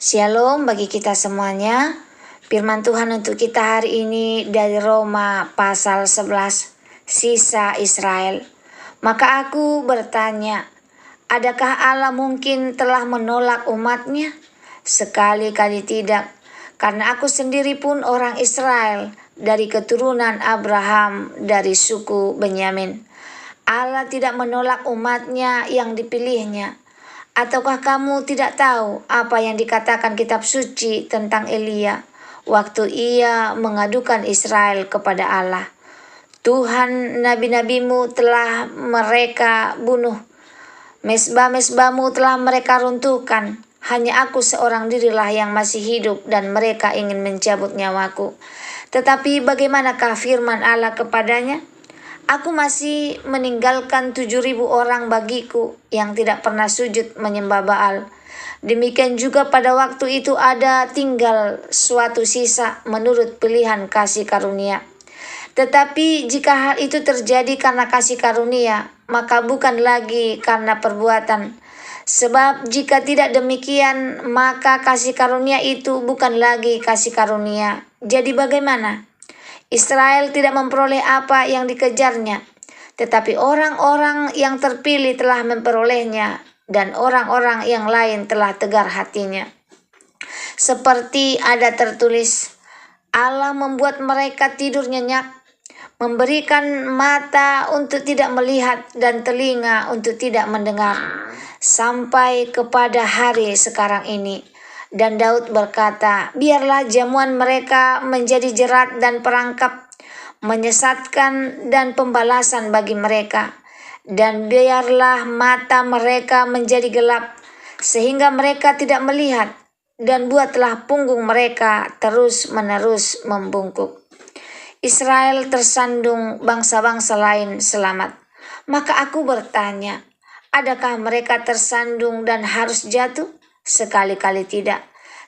Shalom bagi kita semuanya. Firman Tuhan untuk kita hari ini dari Roma pasal 11, sisa Israel. Maka aku bertanya, adakah Allah mungkin telah menolak umatnya? Sekali-kali tidak, karena aku sendiri pun orang Israel dari keturunan Abraham dari suku Benyamin. Allah tidak menolak umatnya yang dipilihnya. Ataukah kamu tidak tahu apa yang dikatakan kitab suci tentang Elia waktu ia mengadukan Israel kepada Allah? Tuhan, nabi-nabimu telah mereka bunuh, mesbah-mesbahmu telah mereka runtuhkan. Hanya aku seorang dirilah yang masih hidup dan mereka ingin mencabut nyawaku. Tetapi bagaimanakah firman Allah kepadanya? Aku masih meninggalkan 7.000 orang bagiku yang tidak pernah sujud menyembah Baal. Demikian juga pada waktu itu ada tinggal suatu sisa menurut pilihan kasih karunia. Tetapi jika hal itu terjadi karena kasih karunia, maka bukan lagi karena perbuatan. Sebab jika tidak demikian, maka kasih karunia itu bukan lagi kasih karunia. Jadi bagaimana? Israel tidak memperoleh apa yang dikejarnya, tetapi orang-orang yang terpilih telah memperolehnya, dan orang-orang yang lain telah tegar hatinya. Seperti ada tertulis, Allah membuat mereka tidur nyenyak, memberikan mata untuk tidak melihat dan telinga untuk tidak mendengar, sampai kepada hari sekarang ini. Dan Daud berkata, biarlah jamuan mereka menjadi jerat dan perangkap, menyesatkan dan pembalasan bagi mereka. Dan biarlah mata mereka menjadi gelap, sehingga mereka tidak melihat, dan buatlah punggung mereka terus-menerus membungkuk. Israel tersandung, bangsa-bangsa lain selamat. Maka aku bertanya, adakah mereka tersandung dan harus jatuh? Sekali-kali tidak.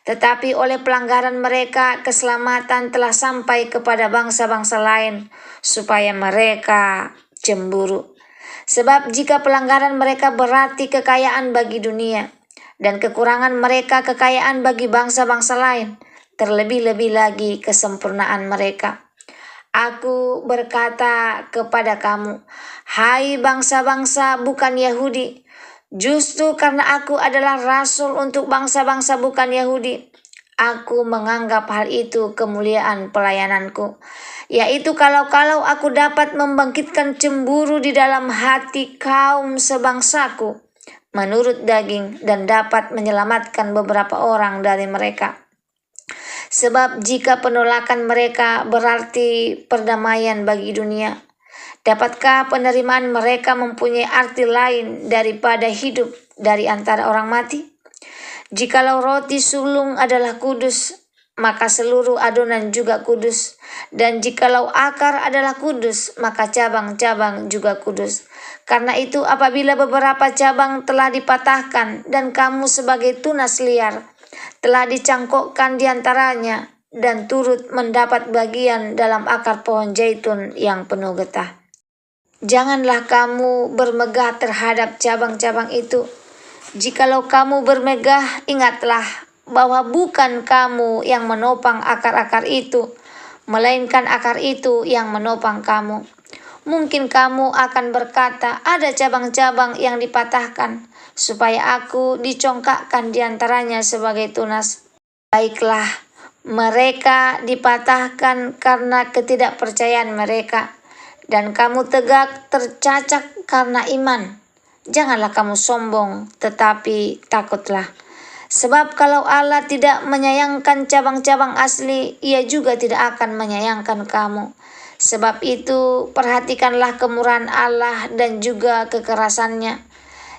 Tetapi oleh pelanggaran mereka, keselamatan telah sampai kepada bangsa-bangsa lain, supaya mereka cemburu. Sebab jika pelanggaran mereka berarti kekayaan bagi dunia, dan kekurangan mereka kekayaan bagi bangsa-bangsa lain, terlebih-lebih lagi kesempurnaan mereka. Aku berkata kepada kamu, hai bangsa-bangsa bukan Yahudi, justru karena aku adalah rasul untuk bangsa-bangsa bukan Yahudi, aku menganggap hal itu kemuliaan pelayananku, yaitu kalau aku dapat membangkitkan cemburu di dalam hati kaum sebangsaku menurut daging dan dapat menyelamatkan beberapa orang dari mereka. Sebab jika penolakan mereka berarti perdamaian bagi dunia, dapatkah penerimaan mereka mempunyai arti lain daripada hidup dari antara orang mati? Jikalau roti sulung adalah kudus, maka seluruh adonan juga kudus. Dan jikalau akar adalah kudus, maka cabang-cabang juga kudus. Karena itu apabila beberapa cabang telah dipatahkan dan kamu sebagai tunas liar telah dicangkokkan di antaranya dan turut mendapat bagian dalam akar pohon zaitun yang penuh getah, janganlah kamu bermegah terhadap cabang-cabang itu. Jikalau kamu bermegah, ingatlah bahwa bukan kamu yang menopang akar-akar itu, melainkan akar itu yang menopang kamu. Mungkin kamu akan berkata, ada cabang-cabang yang dipatahkan, supaya aku dicongkakkan di antaranya sebagai tunas. Baiklah, mereka dipatahkan karena ketidakpercayaan mereka, dan kamu tegak tercacat karena iman. Janganlah kamu sombong, tetapi takutlah. Sebab kalau Allah tidak menyayangkan cabang-cabang asli, Ia juga tidak akan menyayangkan kamu. Sebab itu perhatikanlah kemurahan Allah dan juga kekerasannya,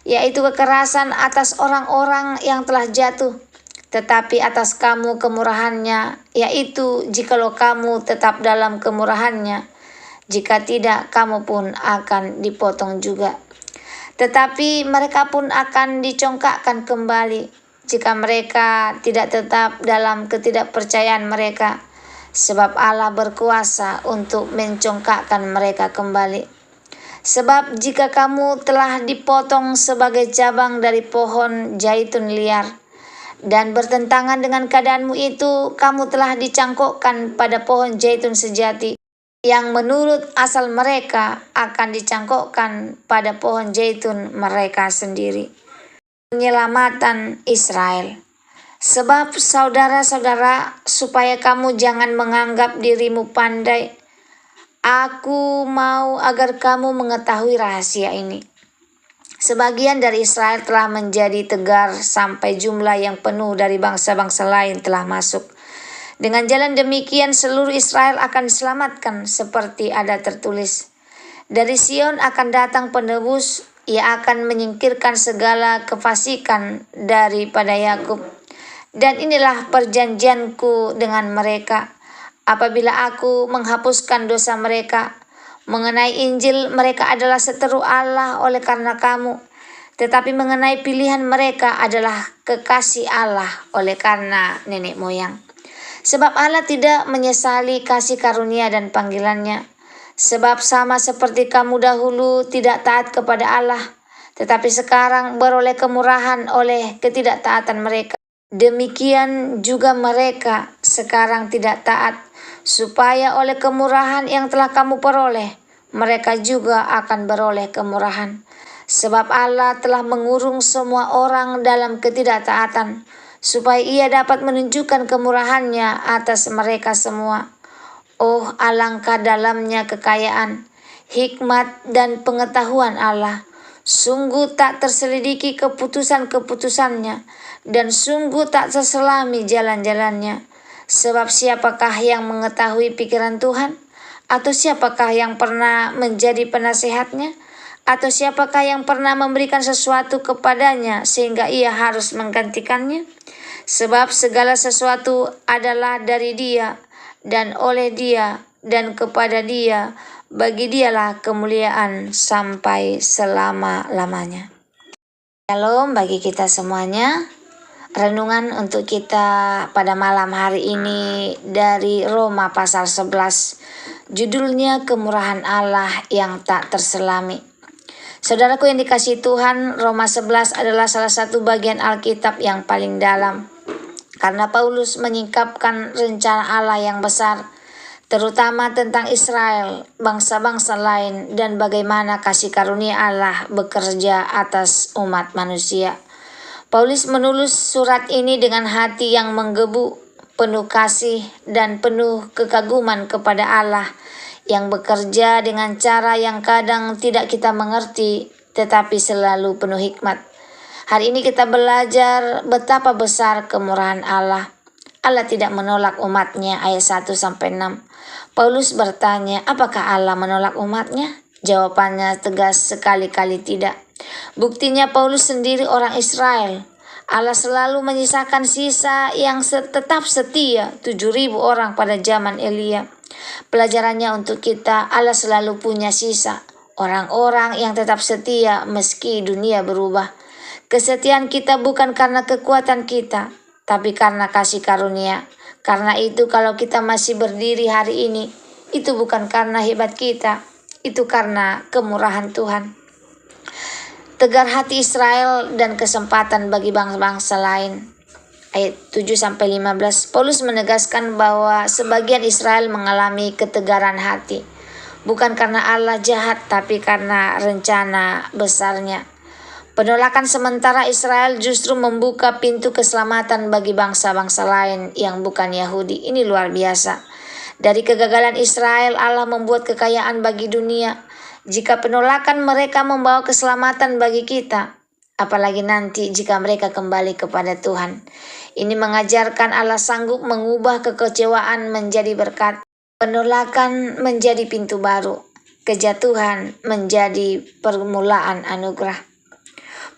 yaitu kekerasan atas orang-orang yang telah jatuh, tetapi atas kamu kemurahannya, yaitu jikalau kamu tetap dalam kemurahannya. Jika tidak, kamu pun akan dipotong juga. Tetapi mereka pun akan dicongkakkan kembali jika mereka tidak tetap dalam ketidakpercayaan mereka, sebab Allah berkuasa untuk mencongkakkan mereka kembali. Sebab jika kamu telah dipotong sebagai cabang dari pohon zaitun liar, Dan bertentangan dengan keadaanmu itu, kamu telah dicangkokkan pada pohon zaitun sejati, yang menurut asal mereka akan dicangkokkan pada pohon zaitun mereka sendiri. Penyelamatan Israel. Sebab saudara-saudara, supaya kamu jangan menganggap dirimu pandai, aku mau agar kamu mengetahui rahasia ini. Sebagian dari Israel telah menjadi tegar sampai jumlah yang penuh dari bangsa-bangsa lain telah masuk. Dengan jalan demikian seluruh Israel akan diselamatkan seperti ada tertulis. Dari Sion akan datang penebus, ia akan menyingkirkan segala kefasikan daripada Yakub. Dan inilah perjanjianku dengan mereka, apabila aku menghapuskan dosa mereka. Mengenai Injil, mereka adalah seteru Allah oleh karena kamu. Tetapi mengenai pilihan mereka adalah kekasih Allah oleh karena nenek moyang. Sebab Allah tidak menyesali kasih karunia dan panggilannya. Sebab sama seperti kamu dahulu tidak taat kepada Allah, tetapi sekarang beroleh kemurahan oleh ketidaktaatan mereka. Demikian juga mereka sekarang tidak taat, supaya oleh kemurahan yang telah kamu peroleh, mereka juga akan beroleh kemurahan. Sebab Allah telah mengurung semua orang dalam ketidaktaatan, supaya ia dapat menunjukkan kemurahannya atas mereka semua. Oh, alangkah dalamnya kekayaan, hikmat dan pengetahuan Allah. Sungguh tak terselidiki keputusan-keputusannya, dan sungguh tak terselami jalan-jalannya. Sebab siapakah yang mengetahui pikiran Tuhan? Atau siapakah yang pernah menjadi penasehatnya? Atau siapakah yang pernah memberikan sesuatu kepadanya sehingga ia harus menggantikannya? Sebab segala sesuatu adalah dari Dia, dan oleh Dia, dan kepada Dia. Bagi Dialah kemuliaan sampai selama-lamanya. Shalom bagi kita semuanya. Renungan untuk kita pada malam hari ini dari Roma pasal 11. Judulnya Kemurahan Allah yang tak terselami. Saudaraku yang dikasihi Tuhan, Roma 11 adalah salah satu bagian Alkitab yang paling dalam. Karena Paulus menyingkapkan rencana Allah yang besar, terutama tentang Israel, bangsa-bangsa lain, dan bagaimana kasih karunia Allah bekerja atas umat manusia. Paulus menulis surat ini dengan hati yang menggebu, penuh kasih dan penuh kekaguman kepada Allah yang bekerja dengan cara yang kadang tidak kita mengerti, tetapi selalu penuh hikmat. Hari ini kita belajar betapa besar kemurahan Allah. Allah tidak menolak umatnya, ayat 1-6. Paulus bertanya, apakah Allah menolak umatnya? Jawabannya tegas, sekali-kali tidak. Buktinya Paulus sendiri orang Israel. Allah selalu menyisakan sisa yang tetap setia, 7.000 orang pada zaman Elia. Pelajarannya untuk kita, Allah selalu punya sisa, orang-orang yang tetap setia meski dunia berubah. Kesetiaan kita bukan karena kekuatan kita, tapi karena kasih karunia. Karena itu kalau kita masih berdiri hari ini, itu bukan karena hebat kita, itu karena kemurahan Tuhan. Tegar hati Israel dan kesempatan bagi bangsa-bangsa lain. Ayat 7-15, Paulus menegaskan bahwa sebagian Israel mengalami ketegaran hati. Bukan karena Allah jahat, tapi karena rencana besarnya. Penolakan sementara Israel justru membuka pintu keselamatan bagi bangsa-bangsa lain yang bukan Yahudi. Ini luar biasa. Dari kegagalan Israel, Allah membuat kekayaan bagi dunia. Jika penolakan mereka membawa keselamatan bagi kita, apalagi nanti jika mereka kembali kepada Tuhan. Ini mengajarkan Allah sanggup mengubah kekecewaan menjadi berkat, penolakan menjadi pintu baru, kejatuhan menjadi permulaan anugerah.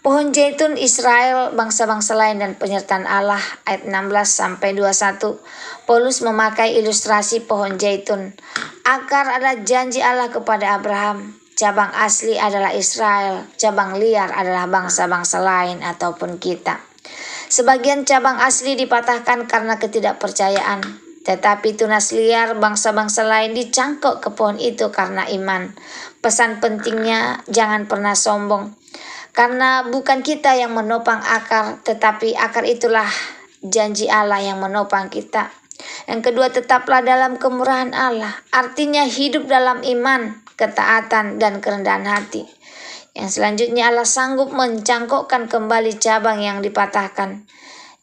Pohon zaitun Israel, bangsa-bangsa lain dan penyertaan Allah, ayat 16-21. Paulus memakai ilustrasi pohon zaitun. Akar adalah janji Allah kepada Abraham. Cabang asli adalah Israel, cabang liar adalah bangsa-bangsa lain ataupun kita. Sebagian cabang asli dipatahkan karena ketidakpercayaan, tetapi tunas liar bangsa-bangsa lain dicangkok ke pohon itu karena iman. Pesan pentingnya, jangan pernah sombong. Karena bukan kita yang menopang akar, tetapi akar itulah janji Allah yang menopang kita. Yang kedua, tetaplah dalam kemurahan Allah. Artinya hidup dalam iman, ketaatan, dan kerendahan hati. Yang selanjutnya, Allah sanggup mencangkokkan kembali cabang yang dipatahkan.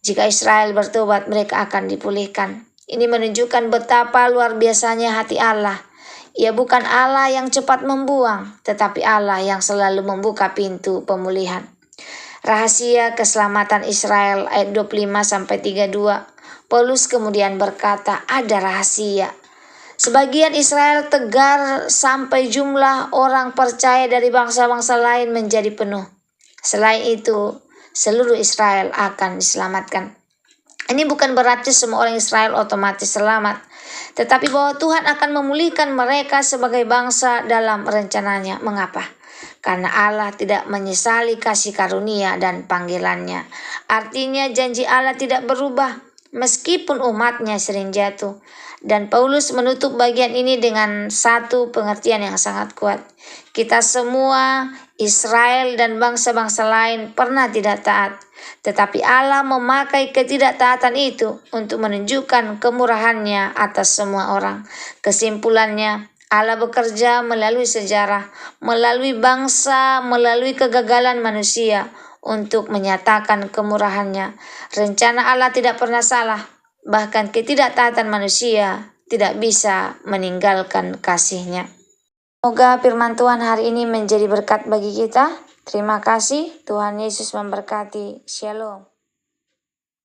Jika Israel bertobat, mereka akan dipulihkan. Ini menunjukkan betapa luar biasanya hati Allah. Ia bukan Allah yang cepat membuang, tetapi Allah yang selalu membuka pintu pemulihan. Rahasia keselamatan Israel ayat 25-32. Paulus kemudian berkata, ada rahasia. Sebagian Israel tegar sampai jumlah orang percaya dari bangsa-bangsa lain menjadi penuh. Selain itu, seluruh Israel akan diselamatkan. Ini bukan berarti semua orang Israel otomatis selamat, tetapi bahwa Tuhan akan memulihkan mereka sebagai bangsa dalam rencananya. Mengapa? Karena Allah tidak menyesali kasih karunia dan panggilannya. Artinya janji Allah tidak berubah meskipun umatnya sering jatuh. Dan Paulus menutup bagian ini dengan satu pengertian yang sangat kuat. Kita semua, Israel dan bangsa-bangsa lain pernah tidak taat. Tetapi Allah memakai ketidaktaatan itu untuk menunjukkan kemurahannya atas semua orang. Kesimpulannya, Allah bekerja melalui sejarah, melalui bangsa, melalui kegagalan manusia untuk menyatakan kemurahannya. Rencana Allah tidak pernah salah. Bahkan ketidaktaatan manusia tidak bisa meninggalkan kasih-Nya. Semoga firman Tuhan hari ini menjadi berkat bagi kita. Terima kasih. Tuhan Yesus memberkati. Shalom.